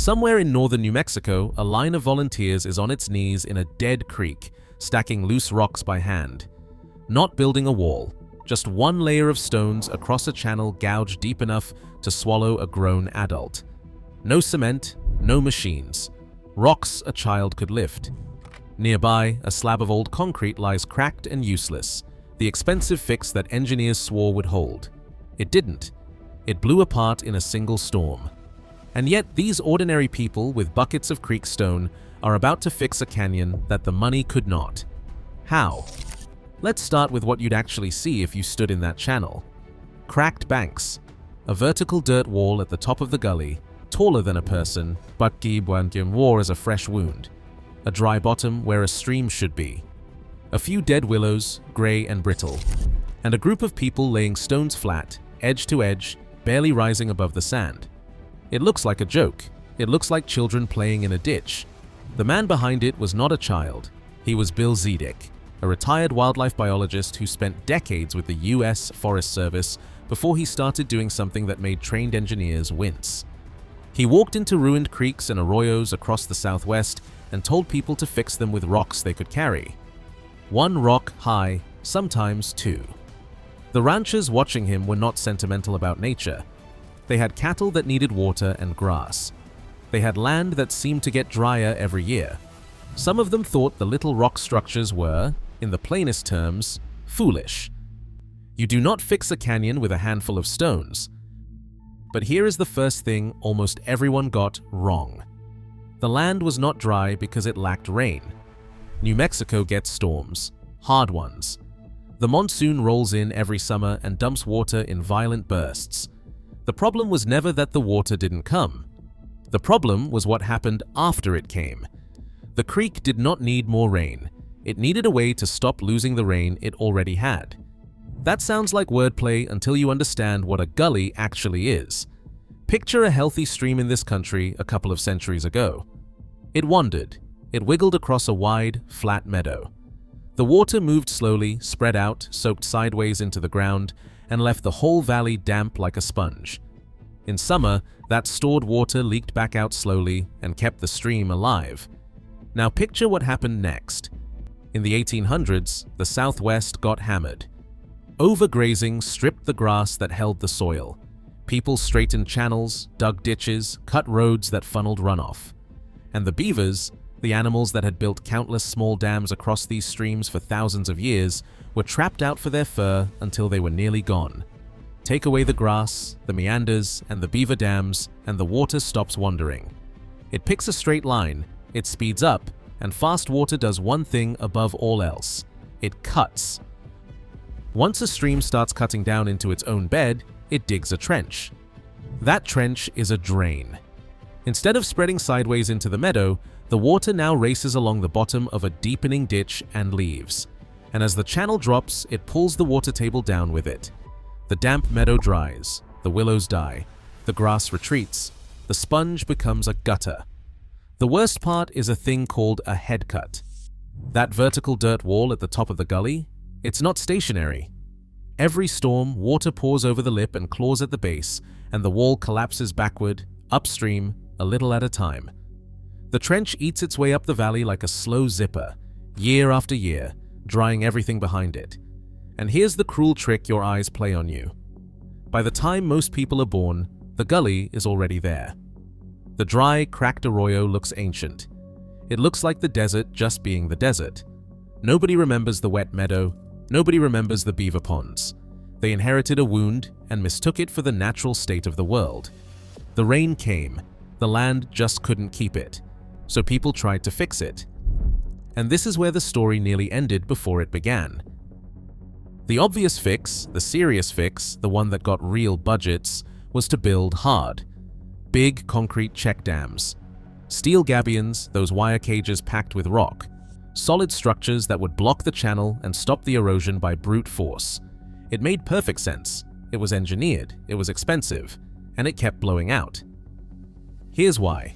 Somewhere in northern New Mexico, a line of volunteers is on its knees in a dead creek, stacking loose rocks by hand. Not building a wall, just one layer of stones across a channel gouged deep enough to swallow a grown adult. No cement, no machines. Rocks a child could lift. Nearby, a slab of old concrete lies cracked and useless, the expensive fix that engineers swore would hold. It didn't. It blew apart in a single storm. And yet these ordinary people with buckets of creek stone are about to fix a canyon that the money could not. How? Let's start with what you'd actually see if you stood in that channel. Cracked banks. A vertical dirt wall at the top of the gully, taller than a person, but war as a fresh wound. A dry bottom where a stream should be. A few dead willows, grey and brittle. And a group of people laying stones flat, edge to edge, barely rising above the sand. It looks like a joke. It looks like children playing in a ditch. The man behind it was not a child. He was Bill Zedick, a retired wildlife biologist who spent decades with the US Forest Service before he started doing something that made trained engineers wince. He walked into ruined creeks and arroyos across the Southwest and told people to fix them with rocks they could carry. One rock high, sometimes two. The ranchers watching him were not sentimental about nature. They had cattle that needed water and grass. They had land that seemed to get drier every year. Some of them thought the little rock structures were, in the plainest terms, foolish. You do not fix a canyon with a handful of stones. But here is the first thing almost everyone got wrong. The land was not dry because it lacked rain. New Mexico gets storms, hard ones. The monsoon rolls in every summer and dumps water in violent bursts. The problem was never that the water didn't come. The problem was what happened after it came. The creek did not need more rain. It needed a way to stop losing the rain it already had. That sounds like wordplay until you understand what a gully actually is. Picture a healthy stream in this country a couple of centuries ago. It wandered. It wiggled across a wide, flat meadow. The water moved slowly, spread out, soaked sideways into the ground, and left the whole valley damp like a sponge. In summer, that stored water leaked back out slowly and kept the stream alive. Now picture what happened next. In the 1800s, the Southwest got hammered. Overgrazing stripped the grass that held the soil. People straightened channels, dug ditches, cut roads that funneled runoff. And the beavers, the animals that had built countless small dams across these streams for thousands of years, were trapped out for their fur until they were nearly gone. Take away the grass, the meanders, and the beaver dams, and the water stops wandering. It picks a straight line, it speeds up, and fast water does one thing above all else. It cuts. Once a stream starts cutting down into its own bed, it digs a trench. That trench is a drain. Instead of spreading sideways into the meadow, the water now races along the bottom of a deepening ditch and leaves. And as the channel drops, it pulls the water table down with it. The damp meadow dries, the willows die, the grass retreats, the sponge becomes a gutter. The worst part is a thing called a headcut. That vertical dirt wall at the top of the gully, it's not stationary. Every storm, water pours over the lip and claws at the base, and the wall collapses backward, upstream, a little at a time. The trench eats its way up the valley like a slow zipper, year after year, drying everything behind it. And here's the cruel trick your eyes play on you. By the time most people are born, the gully is already there. The dry, cracked arroyo looks ancient. It looks like the desert just being the desert. Nobody remembers the wet meadow. Nobody remembers the beaver ponds. They inherited a wound and mistook it for the natural state of the world. The rain came. The land just couldn't keep it. So people tried to fix it. And this is where the story nearly ended before it began. The obvious fix, the serious fix, the one that got real budgets, was to build hard. Big concrete check dams. Steel gabions, those wire cages packed with rock. Solid structures that would block the channel and stop the erosion by brute force. It made perfect sense. It was engineered, it was expensive, and it kept blowing out. Here's why.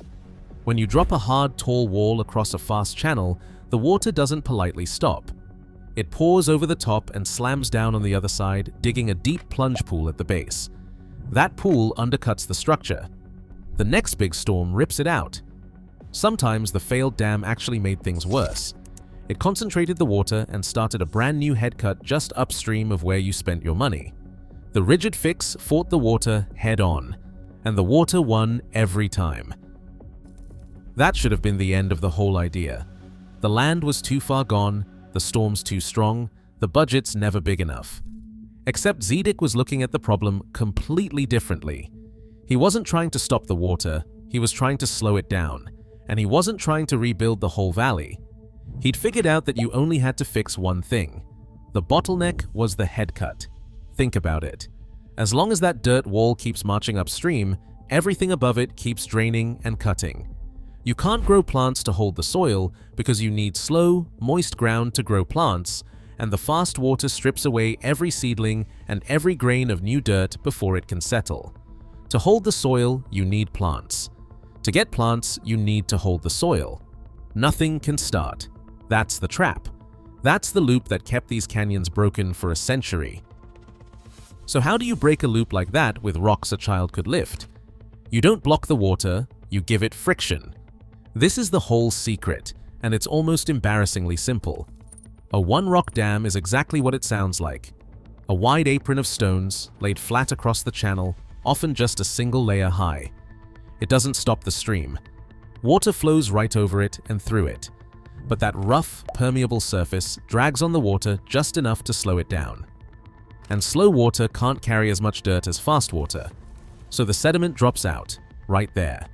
When you drop a hard, tall wall across a fast channel, the water doesn't politely stop. It pours over the top and slams down on the other side, digging a deep plunge pool at the base. That pool undercuts the structure. The next big storm rips it out. Sometimes the failed dam actually made things worse. It concentrated the water and started a brand new headcut just upstream of where you spent your money. The rigid fix fought the water head on, and the water won every time. That should have been the end of the whole idea. The land was too far gone, the storms too strong, the budget's never big enough. Except Zedek was looking at the problem completely differently. He wasn't trying to stop the water, he was trying to slow it down, and he wasn't trying to rebuild the whole valley. He'd figured out that you only had to fix one thing. The bottleneck was the headcut. Think about it. As long as that dirt wall keeps marching upstream, everything above it keeps draining and cutting. You can't grow plants to hold the soil because you need slow, moist ground to grow plants, and the fast water strips away every seedling and every grain of new dirt before it can settle. To hold the soil, you need plants. To get plants, you need to hold the soil. Nothing can start. That's the trap. That's the loop that kept these canyons broken for a century. So how do you break a loop like that with rocks a child could lift? You don't block the water, you give it friction. This is the whole secret, and it's almost embarrassingly simple. A one-rock dam is exactly what it sounds like. A wide apron of stones laid flat across the channel, often just a single layer high. It doesn't stop the stream. Water flows right over it and through it. But that rough, permeable surface drags on the water just enough to slow it down. And slow water can't carry as much dirt as fast water, so the sediment drops out, right there.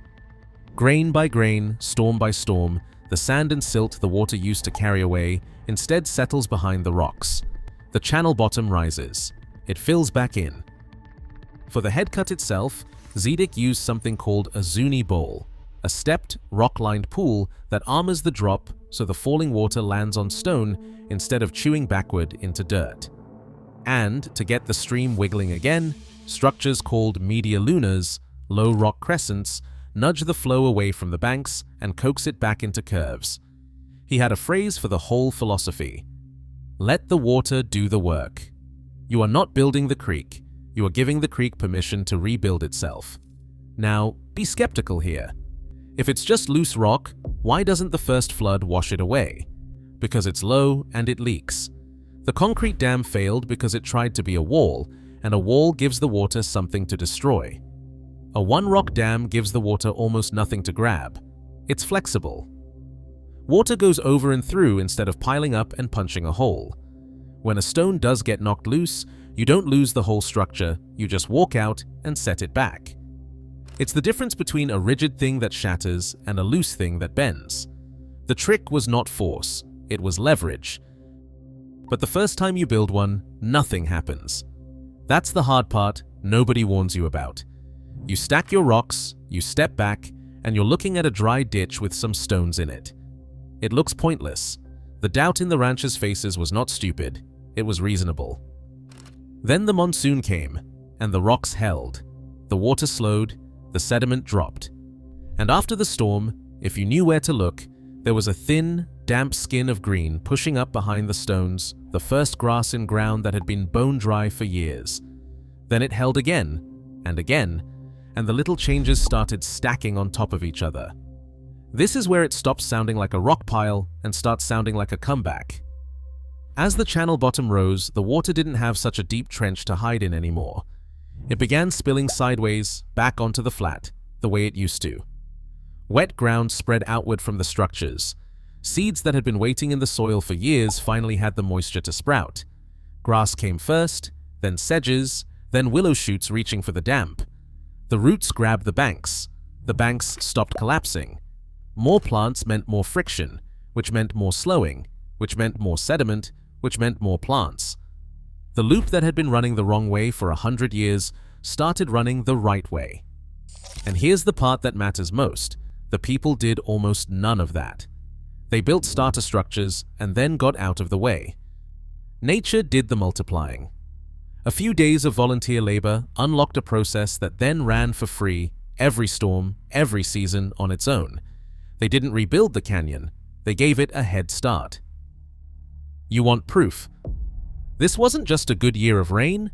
Grain by grain, storm by storm, the sand and silt the water used to carry away instead settles behind the rocks. The channel bottom rises. It fills back in. For the headcut itself, Zedek used something called a zuni bowl, a stepped, rock-lined pool that armors the drop so the falling water lands on stone instead of chewing backward into dirt. And, to get the stream wiggling again, structures called media lunas, low rock crescents, nudge the flow away from the banks and coax it back into curves. He had a phrase for the whole philosophy. Let the water do the work. You are not building the creek, you are giving the creek permission to rebuild itself. Now, be skeptical here. If it's just loose rock, why doesn't the first flood wash it away? Because it's low and it leaks. The concrete dam failed because it tried to be a wall, and a wall gives the water something to destroy. A one-rock dam gives the water almost nothing to grab. It's flexible. Water goes over and through instead of piling up and punching a hole. When a stone does get knocked loose, you don't lose the whole structure, you just walk out and set it back. It's the difference between a rigid thing that shatters and a loose thing that bends. The trick was not force, it was leverage. But the first time you build one, nothing happens. That's the hard part nobody warns you about. You stack your rocks, you step back, and you're looking at a dry ditch with some stones in it. It looks pointless. The doubt in the ranchers' faces was not stupid, it was reasonable. Then the monsoon came, and the rocks held. The water slowed, the sediment dropped. And after the storm, if you knew where to look, there was a thin, damp skin of green pushing up behind the stones, the first grass in ground that had been bone dry for years. Then it held again, and the little changes started stacking on top of each other. This is where it stops sounding like a rock pile and starts sounding like a comeback. As the channel bottom rose, the water didn't have such a deep trench to hide in anymore. It began spilling sideways, back onto the flat, the way it used to. Wet ground spread outward from the structures. Seeds that had been waiting in the soil for years finally had the moisture to sprout. Grass came first, then sedges, then willow shoots reaching for the damp. The roots grabbed the banks. The banks stopped collapsing. More plants meant more friction, which meant more slowing, which meant more sediment, which meant more plants. The loop that had been running the wrong way for 100 years started running the right way. And here's the part that matters most. The people did almost none of that. They built starter structures and then got out of the way. Nature did the multiplying. A few days of volunteer labor unlocked a process that then ran for free every storm, every season on its own. They didn't rebuild the canyon, they gave it a head start. You want proof? This wasn't just a good year of rain.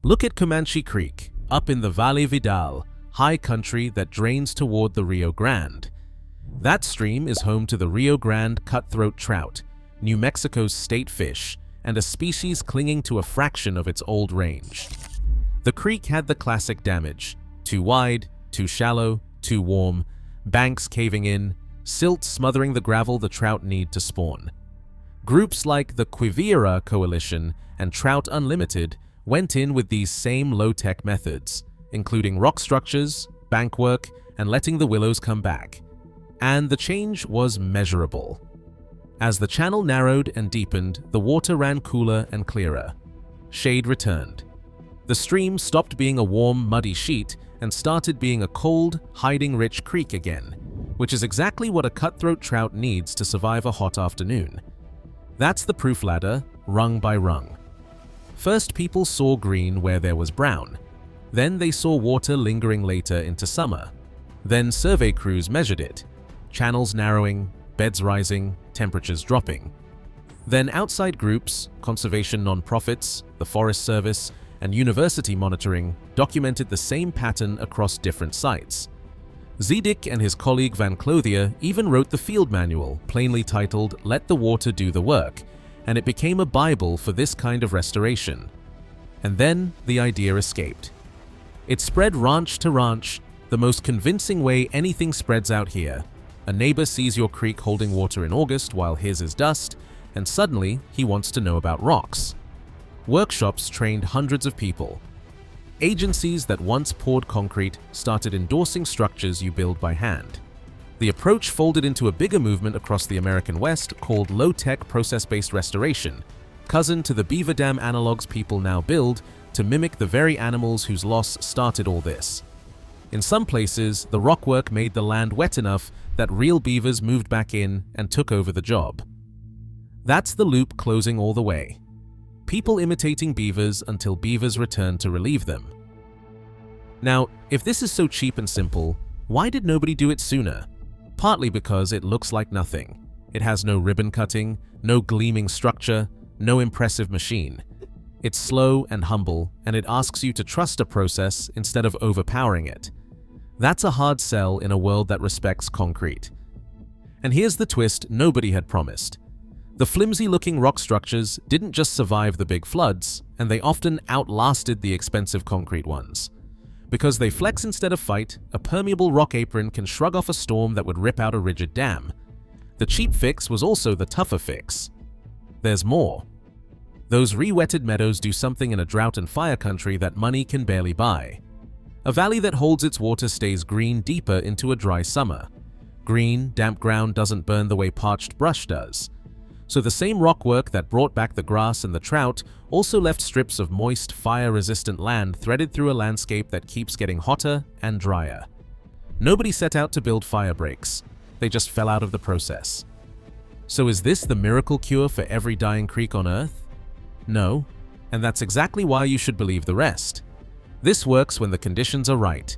Look at Comanche Creek, up in the Valle Vidal, high country that drains toward the Rio Grande. That stream is home to the Rio Grande cutthroat trout, New Mexico's state fish, and a species clinging to a fraction of its old range. The creek had the classic damage: too wide, too shallow, too warm, banks caving in, silt smothering the gravel the trout need to spawn. Groups like the Quivira Coalition and Trout Unlimited went in with these same low-tech methods, including rock structures, bank work, and letting the willows come back. And the change was measurable. As the channel narrowed and deepened, the water ran cooler and clearer. Shade returned. The stream stopped being a warm, muddy sheet and started being a cold, hiding-rich creek again, which is exactly what a cutthroat trout needs to survive a hot afternoon. That's the proof ladder, rung by rung. First, people saw green where there was brown. Then they saw water lingering later into summer. Then survey crews measured it, channels narrowing, beds rising, temperatures dropping. Then outside groups, conservation nonprofits, the Forest Service, and university monitoring documented the same pattern across different sites. Zedek and his colleague Van Clothier even wrote the field manual, plainly titled "Let the Water Do the Work," and it became a Bible for this kind of restoration. And then the idea escaped. It spread ranch to ranch, the most convincing way anything spreads out here. A neighbor sees your creek holding water in August while his is dust, and suddenly he wants to know about rocks. Workshops trained hundreds of people. Agencies that once poured concrete started endorsing structures you build by hand. The approach folded into a bigger movement across the American West called low-tech process-based restoration, cousin to the beaver dam analogs people now build to mimic the very animals whose loss started all this. In some places, the rockwork made the land wet enough that real beavers moved back in and took over the job. That's the loop closing all the way. People imitating beavers until beavers return to relieve them. Now, if this is so cheap and simple, why did nobody do it sooner? Partly because it looks like nothing. It has no ribbon cutting, no gleaming structure, no impressive machine. It's slow and humble, and it asks you to trust a process instead of overpowering it. That's a hard sell in a world that respects concrete. And here's the twist nobody had promised. The flimsy-looking rock structures didn't just survive the big floods, and they often outlasted the expensive concrete ones. Because they flex instead of fight, a permeable rock apron can shrug off a storm that would rip out a rigid dam. The cheap fix was also the tougher fix. There's more. Those re-wetted meadows do something in a drought and fire country that money can barely buy. A valley that holds its water stays green deeper into a dry summer. Green, damp ground doesn't burn the way parched brush does. So the same rockwork that brought back the grass and the trout also left strips of moist, fire-resistant land threaded through a landscape that keeps getting hotter and drier. Nobody set out to build fire breaks. They just fell out of the process. So is this the miracle cure for every dying creek on Earth? No, and that's exactly why you should believe the rest. This works when the conditions are right.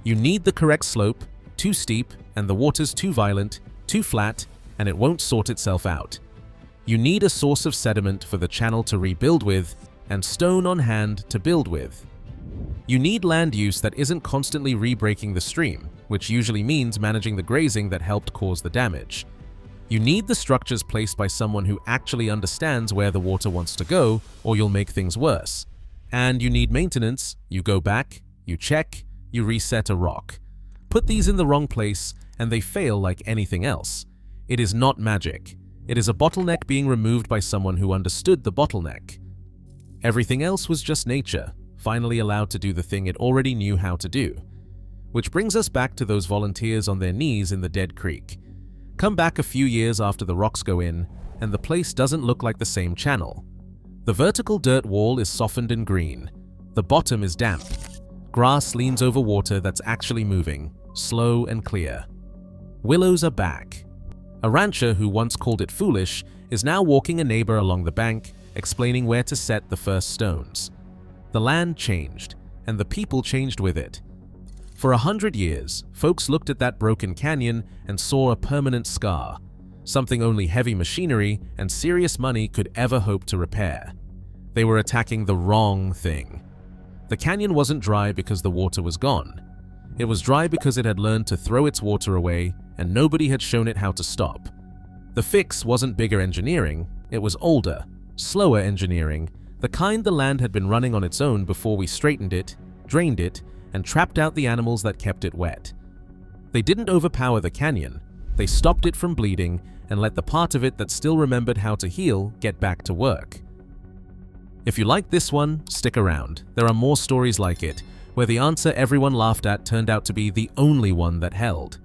You need the correct slope, too steep, and the water's too violent, too flat, and it won't sort itself out. You need a source of sediment for the channel to rebuild with, and stone on hand to build with. You need land use that isn't constantly re-breaking the stream, which usually means managing the grazing that helped cause the damage. You need the structures placed by someone who actually understands where the water wants to go, or you'll make things worse. And you need maintenance. You go back, you check, you reset a rock. Put these in the wrong place, and they fail like anything else. It is not magic. It is a bottleneck being removed by someone who understood the bottleneck. Everything else was just nature, finally allowed to do the thing it already knew how to do. Which brings us back to those volunteers on their knees in the dead creek. Come back a few years after the rocks go in, and the place doesn't look like the same channel. The vertical dirt wall is softened and green. The bottom is damp. Grass leans over water that's actually moving, slow and clear. Willows are back. A rancher who once called it foolish is now walking a neighbor along the bank, explaining where to set the first stones. The land changed, and the people changed with it. For 100 years, folks looked at that broken canyon and saw a permanent scar, something only heavy machinery and serious money could ever hope to repair. They were attacking the wrong thing. The canyon wasn't dry because the water was gone. It was dry because it had learned to throw its water away, and nobody had shown it how to stop. The fix wasn't bigger engineering, it was older, slower engineering, the kind the land had been running on its own before we straightened it, drained it, and trapped out the animals that kept it wet. They didn't overpower the canyon, they stopped it from bleeding and let the part of it that still remembered how to heal get back to work. If you like this one, stick around. There are more stories like it, where the answer everyone laughed at turned out to be the only one that held.